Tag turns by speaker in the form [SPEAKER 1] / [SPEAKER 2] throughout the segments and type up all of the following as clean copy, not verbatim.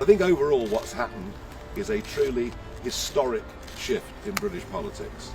[SPEAKER 1] I think overall what's happened is a truly historic shift in British politics.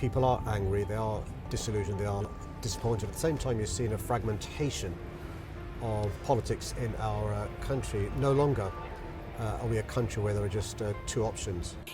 [SPEAKER 2] People are angry, they are disillusioned, they are disappointed. At the same time, you've seen a fragmentation of politics in our country. No longer are we a country where there are just two options.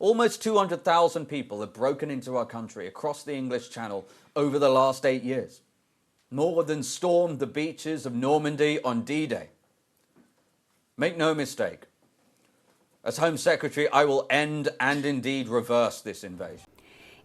[SPEAKER 3] Almost 200,000 people have broken into our country across the English Channel over the last 8 years. More than stormed the beaches of Normandy on D-Day. Make no mistake. As Home Secretary, I will end and indeed reverse this invasion.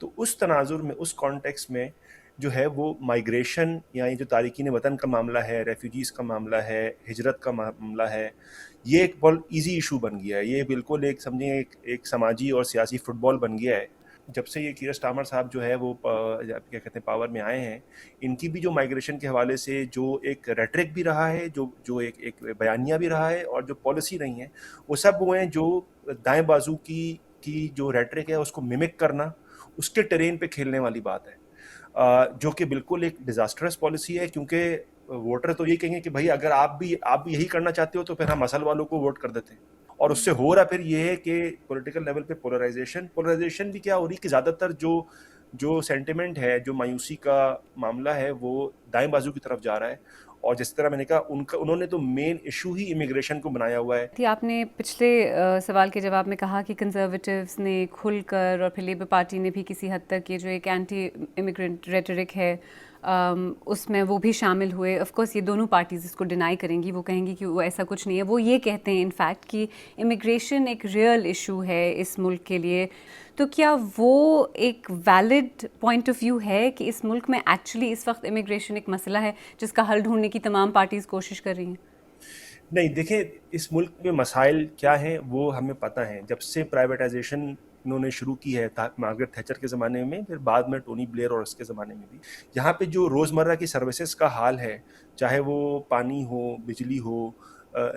[SPEAKER 4] تو اس تناظر میں, اس context میں جو ہے وہ migration یا یہ جو تارکین وطن کا معاملہ ہے, ریفیوجیز کا معاملہ ہے, ہجرت کا معاملہ ہے, یہ ایک بہت ایزی ایشو بن گیا ہے. یہ بالکل ایک سمجھیں ایک سماجی اور سیاسی فٹ بال بن گیا ہے. جب سے یہ کیئر سٹارمر صاحب جو ہے وہ کیا کہتے ہیں پاور میں آئے ہیں, ان کی بھی جو مائیگریشن کے حوالے سے جو ایک ریٹرک بھی رہا ہے, جو ایک بیانیہ بھی رہا ہے, اور جو پالیسی رہی ہیں, وہ سب وہ ہیں جو دائیں بازو کی جو ریٹرک ہے اس کو ممک کرنا, اس کے ٹرین پہ کھیلنے والی بات ہے, جو کہ بالکل ایک ڈیزاسٹرس پالیسی ہے. کیونکہ ووٹر تو یہ کہیں گے کہ بھائی اگر آپ بھی یہی کرنا چاہتے ہو تو پھر ہم اصل والوں کو ووٹ کر دیتے ہیں. اور اس سے ہو رہا پھر یہ ہے کہ پولیٹیکل لیول پہ پولرائزیشن بھی کیا ہو رہی کہ زیادہ تر جو سینٹیمنٹ ہے, جو مایوسی کا معاملہ ہے, وہ دائیں بازو کی طرف جا رہا ہے. اور جس طرح میں نے کہا انہوں نے تو مین ایشو ہی امیگریشن کو بنایا ہوا ہے.
[SPEAKER 5] آپ نے پچھلے سوال کے جواب میں کہا کہ کنزرویٹیوز نے کھل کر, اور پھر لیبر پارٹی نے بھی کسی حد تک یہ جو ایک اینٹی امیگرینٹ ریٹرک ہے اس میں وہ بھی شامل ہوئے. آف کورس یہ دونوں پارٹیز اس کو ڈینائی کریں گی, وہ کہیں گی کہ وہ ایسا کچھ نہیں ہے. وہ یہ کہتے ہیں انفیکٹ کہ امیگریشن ایک ریئل ایشو ہے اس ملک کے لیے. تو کیا وہ ایک ویلڈ پوائنٹ آف ویو ہے کہ اس ملک میں ایکچولی اس وقت امیگریشن ایک مسئلہ ہے جس کا حل ڈھونڈنے کی تمام پارٹیز کوشش کر رہی ہیں؟
[SPEAKER 4] نہیں, دیکھیں اس ملک میں مسائل کیا ہیں وہ ہمیں پتہ ہیں. جب سے پرائیویٹائزیشن انہوں نے شروع کی ہے مارگریٹ تھیچر کے زمانے میں, پھر بعد میں ٹونی بلیئر اور اس کے زمانے میں بھی, یہاں پہ جو روزمرہ کی سروسز کا حال ہے, چاہے وہ پانی ہو, بجلی ہو,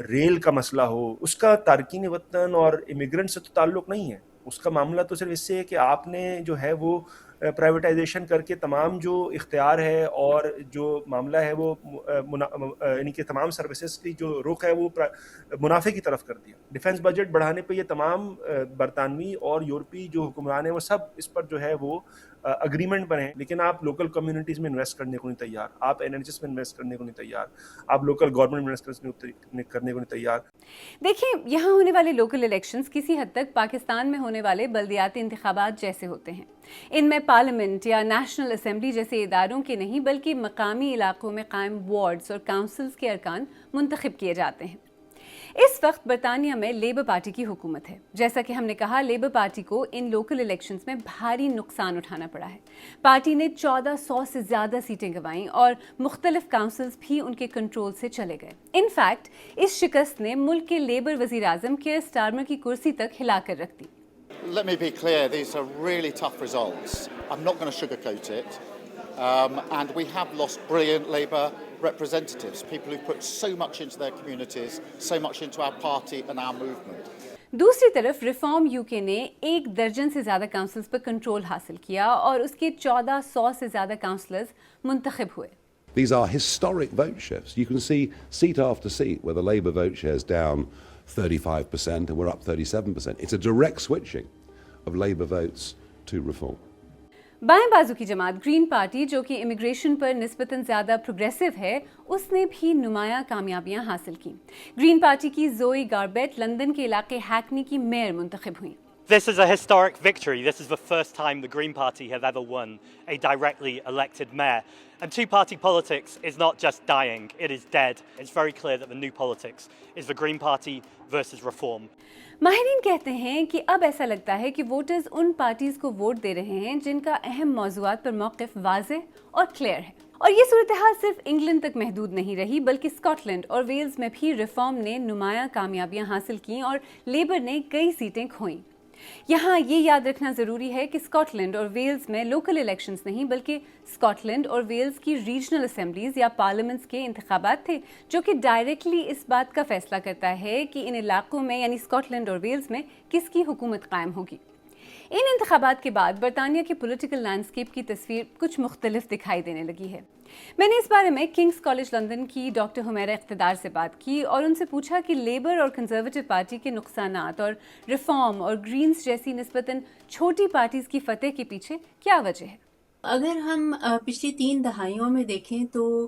[SPEAKER 4] ریل کا مسئلہ ہو, اس کا تارکین وطن اور امیگرینٹ سے تو تعلق نہیں ہے. اس کا معاملہ تو صرف اس سے ہے کہ آپ نے جو ہے وہ پرائیویٹائزیشن کر کے تمام جو اختیار ہے اور جو معاملہ ہے وہ یعنی کہ تمام سروسز کی جو رخ ہے وہ منافع کی طرف کر دیا. ڈیفنس بجٹ بڑھانے پہ یہ تمام برطانوی اور یورپی جو حکمران ہیں وہ سب اس پر جو ہے وہ اگریمنٹ پر ہیں, لیکن آپ لوکل کمیونٹیز میں انویسٹ کرنے کو نہیں تیار, آپ NHS میں انویسٹ کرنے کو نہیں تیار, آپ لوکل گورنمنٹ انویسٹ کرنے کو نہیں تیار.
[SPEAKER 5] دیکھیں, یہاں ہونے والے لوکل الیکشنز کسی حد تک پاکستان میں ہونے والے بلدیاتی انتخابات جیسے ہوتے ہیں. ان میں پارلیمنٹ یا نیشنل اسمبلی جیسے اداروں کے نہیں بلکہ مقامی علاقوں میں قائم وارڈز اور کاؤنسلز کے ارکان منتخب کیے جاتے ہیں. اس وقت برطانیہ میں لیبر پارٹی کی حکومت ہے. جیسا کہ ہم نے کہا, لیبر پارٹی کو ان لوکل الیکشنز میں بھاری نقصان اٹھانا پڑا ہے. پارٹی نے 1400 سے زیادہ سیٹیں گنوائیں اور مختلف کاؤنسلز بھی ان کے کنٹرول سے چلے گئے. ان فیکٹ اس شکست نے ملک کے لیبر وزیر اعظم کیئر سٹارمر کی کرسی تک ہلا کر رکھ دی.
[SPEAKER 6] Let me be clear, these are really tough results. I'm not going to sugarcoat it. And we have lost brilliant Labour representatives, people who put so much into their communities, so much into our party and our movement.
[SPEAKER 5] دوسری طرف reform UK نے 1 درجن سے زیادہ councils پر control حاصل کیا اور اس کے 1400 سے زیادہ کاؤنسلرز منتخب ہوئے.
[SPEAKER 1] These are historic vote shifts. You can see seat after seat where the Labour vote share is down 35% and we're up 37%. It's a direct switching of Labour votes to reform.
[SPEAKER 5] بائیں بازو کی جماعت green party, جو کہ immigration پر نسبتاً زیادہ progressive ہے, اس نے بھی نمایاں کامیابیاں حاصل کی. گرین پارٹی کی زوئی گاربیٹ لندن کے علاقے ہیکنی کی میئر منتخب ہوئیں.
[SPEAKER 7] This is a historic victory. This is the first time the Green Party have ever won a directly elected mayor. And two-party politics is not just dying, it is dead. It's very clear that the new politics is the Green Party versus Reform.
[SPEAKER 5] ماہرین کہتے ہیں کہ اب ایسا لگتا ہے کہ voters ان parties کو ووٹ دے رہے ہیں جن کا اہم موضوعات پر موقف واضح اور کلیئر ہے. اور یہ صورتحال صرف انگلینڈ تک محدود نہیں رہی بلکہ اسکاٹ لینڈ اور ویلز میں بھی ریفارم نے نمایاں کامیابیاں حاصل کیں اور لیبر نے کئی سیٹیں کھوئیں. یہاں یہ یاد رکھنا ضروری ہے کہ اسکاٹ لینڈ اور ویلز میں لوکل الیکشنز نہیں بلکہ اسکاٹ لینڈ اور ویلز کی ریجنل اسمبلیز یا پارلیمنٹس کے انتخابات تھے, جو کہ ڈائریکٹلی اس بات کا فیصلہ کرتا ہے کہ ان علاقوں میں یعنی اسکاٹ لینڈ اور ویلز میں کس کی حکومت قائم ہوگی. ان انتخابات کے بعد برطانیہ کے پولیٹیکل لینڈسکیپ کی تصویر کچھ مختلف دکھائی دینے لگی ہے. میں نے اس بارے میں کنگز کالج لندن کی ڈاکٹر حمیرہ اقتدار سے بات کی اور ان سے پوچھا کہ لیبر اور کنزرویٹو پارٹی کے نقصانات اور ریفارم اور گرینز جیسی نسبتاً چھوٹی پارٹیز کی فتح کے پیچھے کیا وجہ ہے.
[SPEAKER 8] اگر ہم پچھلی 3 دہائیوں میں دیکھیں تو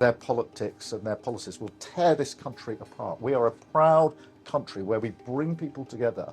[SPEAKER 9] Their politics and their policies will tear this country apart. We are a proud country where we bring people together.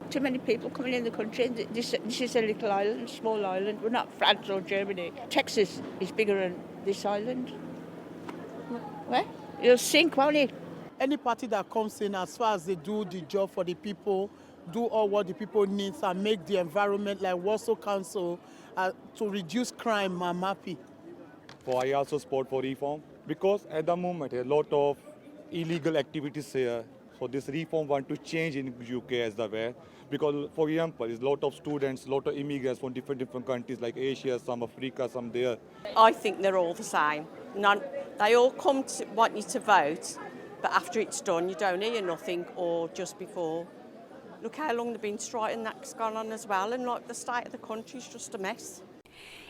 [SPEAKER 10] Too many people coming in the country. This is a little island, small island. We're not France or Germany. Texas is bigger than this island. Where? It'll sink, won't it?
[SPEAKER 11] Any party that comes in, as far as they do the job for the people, do all what the people need and make the environment like Warsaw Council to reduce crime, I'm happy.
[SPEAKER 12] I also support for reform because at the moment a lot of illegal activities here. So this reform want to change in UK as the way, because for example, there's a lot of students, a lot of immigrants from different countries like Asia, some Africa, some there.
[SPEAKER 13] I think they're all the same. They all come to want you to vote, but after it's done, you don't hear nothing, or just before. Look how long they've been striking, that's gone on as well, and like the state of the country is just a mess.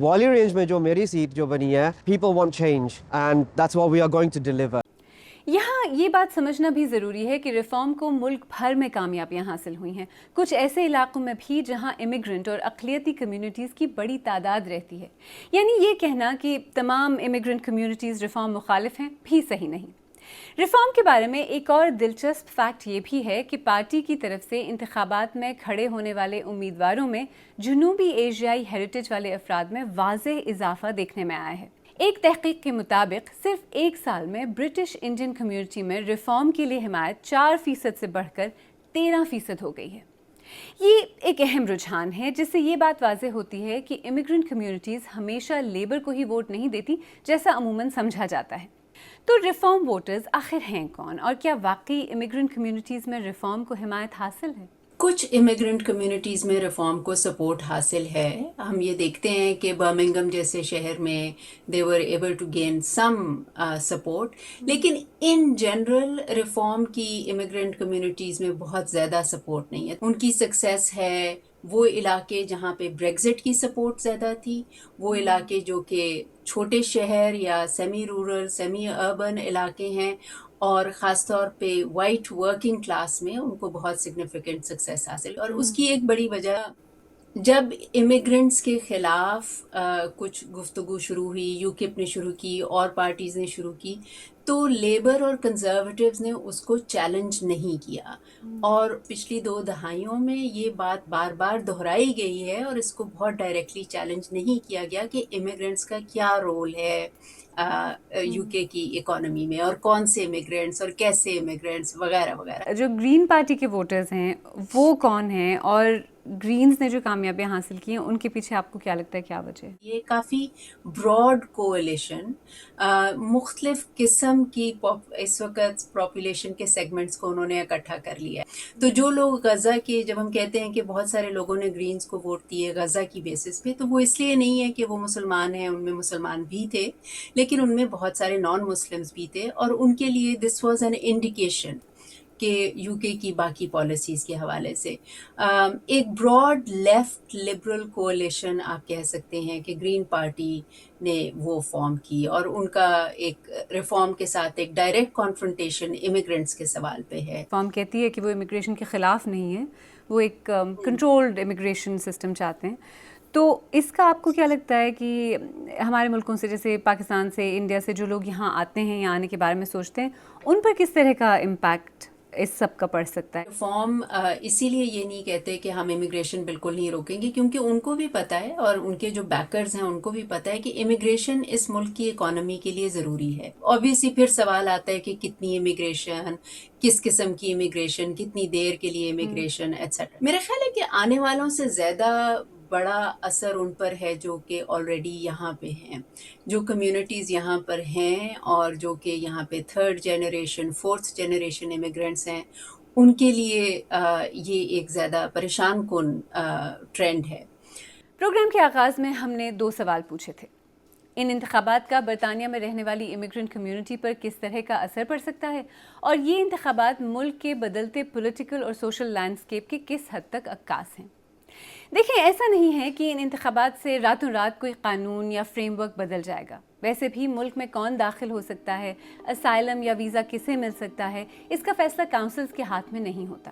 [SPEAKER 14] والی range میں جو میری set جو بنی ہے, people want change and that's what we are going to deliver.
[SPEAKER 5] یہاں یہ بات سمجھنا بھی ضروری ہے کہ ریفارم کو ملک بھر میں کامیابیاں حاصل ہوئی ہیں, کچھ ایسے علاقوں میں بھی جہاں امیگرنٹ اور اقلیتی کمیونٹیز کی بڑی تعداد رہتی ہے. یعنی یہ کہنا کہ تمام امیگرنٹ کمیونٹیز ریفارم مخالف ہیں بھی صحیح نہیں. ریفارم کے بارے میں ایک اور دلچسپ فیکٹ یہ بھی ہے کہ پارٹی کی طرف سے انتخابات میں کھڑے ہونے والے امیدواروں میں جنوبی ایشیائی ہیریٹیج والے افراد میں واضح اضافہ دیکھنے میں آیا ہے. ایک تحقیق کے مطابق صرف ایک سال میں برٹش انڈین کمیونٹی میں ریفارم کے لیے حمایت 4% سے بڑھ کر 13% ہو گئی ہے. یہ ایک اہم رجحان ہے جس سے یہ بات واضح ہوتی ہے کہ امیگرنٹ کمیونٹیز ہمیشہ لیبر کو ہی ووٹ نہیں دیتی جیسا عموماً سمجھا جاتا ہے. تو ریفارم ووٹرز آخر ہیں کون, اور کیا واقعی امیگرنٹ کمیونٹیز میں ریفارم کو حمایت حاصل ہے؟
[SPEAKER 8] کچھ امیگرنٹ کمیونٹیز میں ریفارم کو سپورٹ حاصل ہے. ہم یہ دیکھتے ہیں کہ برمنگھم جیسے شہر میں they were able to gain some support, لیکن ان جنرل ریفارم کی امیگرنٹ کمیونٹیز میں بہت زیادہ سپورٹ نہیں ہے. ان کی سکسیس ہے وہ علاقے جہاں پہ بریگزٹ کی سپورٹ زیادہ تھی, وہ علاقے جو کہ چھوٹے شہر یا سیمی رورل سیمی اربن علاقے ہیں, اور خاص طور پہ وائٹ ورکنگ کلاس میں ان کو بہت سگنیفیکنٹ سکسیس حاصل. اور اس کی ایک بڑی وجہ, جب امیگرنٹس کے خلاف کچھ گفتگو شروع ہوئی, یوکپ نے شروع کی اور پارٹیز نے شروع کی, تو لیبر اور کنزرویٹیوز نے اس کو چیلنج نہیں کیا. اور پچھلی 2 دہائیوں میں یہ بات بار بار دہرائی گئی ہے اور اس کو بہت ڈائریکٹلی چیلنج نہیں کیا گیا کہ امیگرنٹس کا کیا رول ہے یو کے کی اکانومی میں, اور کون سے امیگرنٹس اور کیسے امیگرنٹس وغیرہ وغیرہ.
[SPEAKER 5] جو گرین پارٹی کے ووٹرز ہیں وہ کون ہیں, اور گرینز نے جو کامیابیاں حاصل کی ہیں ان کے پیچھے آپ کو کیا لگتا ہے کیا وجہ ہے؟
[SPEAKER 8] یہ کافی براڈ کولیشن, مختلف قسم کی اس وقت پاپولیشن کے سیگمنٹس کو انہوں نے اکٹھا کر لیا ہے. تو جو لوگ غزہ کے, جب ہم کہتے ہیں کہ بہت سارے لوگوں نے گرینز کو ووٹ دیے غزہ کی بیسس پہ, تو وہ اس لیے نہیں ہے کہ وہ مسلمان ہیں, ان میں مسلمان بھی تھے لیکن ان میں بہت سارے نان مسلمز بھی تھے, اور ان کے لیے دس واز این انڈیکیشن کہ یو کے کی باقی پالیسیز کے حوالے سے ایک براڈ لیفٹ لبرل کولیشن آپ کہہ سکتے ہیں کہ گرین پارٹی نے وہ فارم کی, اور ان کا ایک ریفارم کے ساتھ ایک ڈائریکٹ کانفرنٹیشن امیگرنٹس کے سوال پہ ہے.
[SPEAKER 5] فارم کہتی ہے کہ وہ امیگریشن کے خلاف نہیں ہے, وہ ایک کنٹرولڈ امیگریشن سسٹم چاہتے ہیں. تو اس کا آپ کو کیا لگتا ہے کہ ہمارے ملکوں سے جیسے پاکستان سے, انڈیا سے جو لوگ یہاں آتے ہیں یا آنے کے بارے میں سوچتے ہیں, ان پر کس طرح کا امپیکٹ اس سب کا پڑ سکتا ہے؟
[SPEAKER 8] فارم اسی لیے یہ نہیں کہتے کہ ہم امیگریشن بالکل نہیں روکیں گے, کیونکہ ان کو بھی پتہ ہے اور ان کے جو بیکرز ہیں ان کو بھی پتہ ہے کہ امیگریشن اس ملک کی اکانومی کے لیے ضروری ہے. اوبویسلی پھر سوال آتا ہے کہ کتنی امیگریشن, کس قسم کی امیگریشن, کتنی دیر کے لیے امیگریشن ایٹسیٹرا. میرا خیال ہے کہ آنے والوں سے زیادہ بڑا اثر ان پر ہے جو کہ آلریڈی یہاں پہ ہیں, جو کمیونٹیز یہاں پر ہیں اور جو کہ یہاں پہ 3rd generation 4th generation immigrants ہیں, ان کے لیے یہ ایک زیادہ پریشان کن ٹرینڈ ہے.
[SPEAKER 5] پروگرام کے آغاز میں ہم نے 2 سوال پوچھے تھے. ان انتخابات کا برطانیہ میں رہنے والی امیگرنٹ کمیونٹی پر کس طرح کا اثر پڑ سکتا ہے, اور یہ انتخابات ملک کے بدلتے پولیٹیکل اور سوشل لینڈسکیپ کے کس حد تک عکاس ہیں. دیکھیں, ایسا نہیں ہے کہ ان انتخابات سے راتوں رات کوئی قانون یا فریم ورک بدل جائے گا. ویسے بھی ملک میں کون داخل ہو سکتا ہے, اسائلم یا ویزا کسے مل سکتا ہے, اس کا فیصلہ کاؤنسلز کے ہاتھ میں نہیں ہوتا.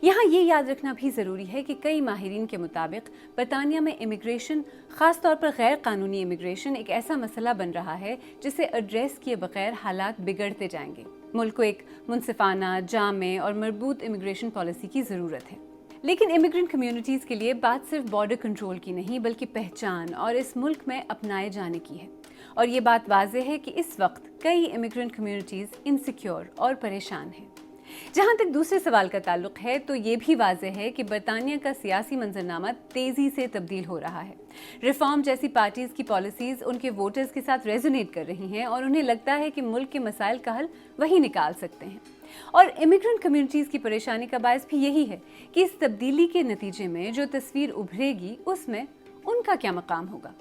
[SPEAKER 5] یہاں یہ یاد رکھنا بھی ضروری ہے کہ کئی ماہرین کے مطابق برطانیہ میں امیگریشن, خاص طور پر غیر قانونی امیگریشن, ایک ایسا مسئلہ بن رہا ہے جسے ایڈریس کیے بغیر حالات بگڑتے جائیں گے. ملک کو ایک منصفانہ, جامع اور مربوط امیگریشن پالیسی کی ضرورت ہے. لیکن امیگرنٹ کمیونٹیز کے لیے بات صرف بارڈر کنٹرول کی نہیں بلکہ پہچان اور اس ملک میں اپنائے جانے کی ہے. اور یہ بات واضح ہے کہ اس وقت کئی امیگرنٹ کمیونٹیز انسیکیور اور پریشان ہیں. جہاں تک دوسرے سوال کا تعلق ہے تو یہ بھی واضح ہے کہ برطانیہ کا سیاسی منظرنامہ تیزی سے تبدیل ہو رہا ہے. ریفارم جیسی پارٹیز کی پالیسیز ان کے ووٹرز کے ساتھ ریزونیٹ کر رہی ہیں, اور انہیں لگتا ہے کہ ملک کے مسائل کا حل وہی نکال سکتے ہیں. اور امیگرنٹ کمیونٹیز کی پریشانی کا باعث بھی یہی ہے کہ اس تبدیلی کے نتیجے میں جو تصویر ابھرے گی اس میں ان کا کیا مقام ہوگا.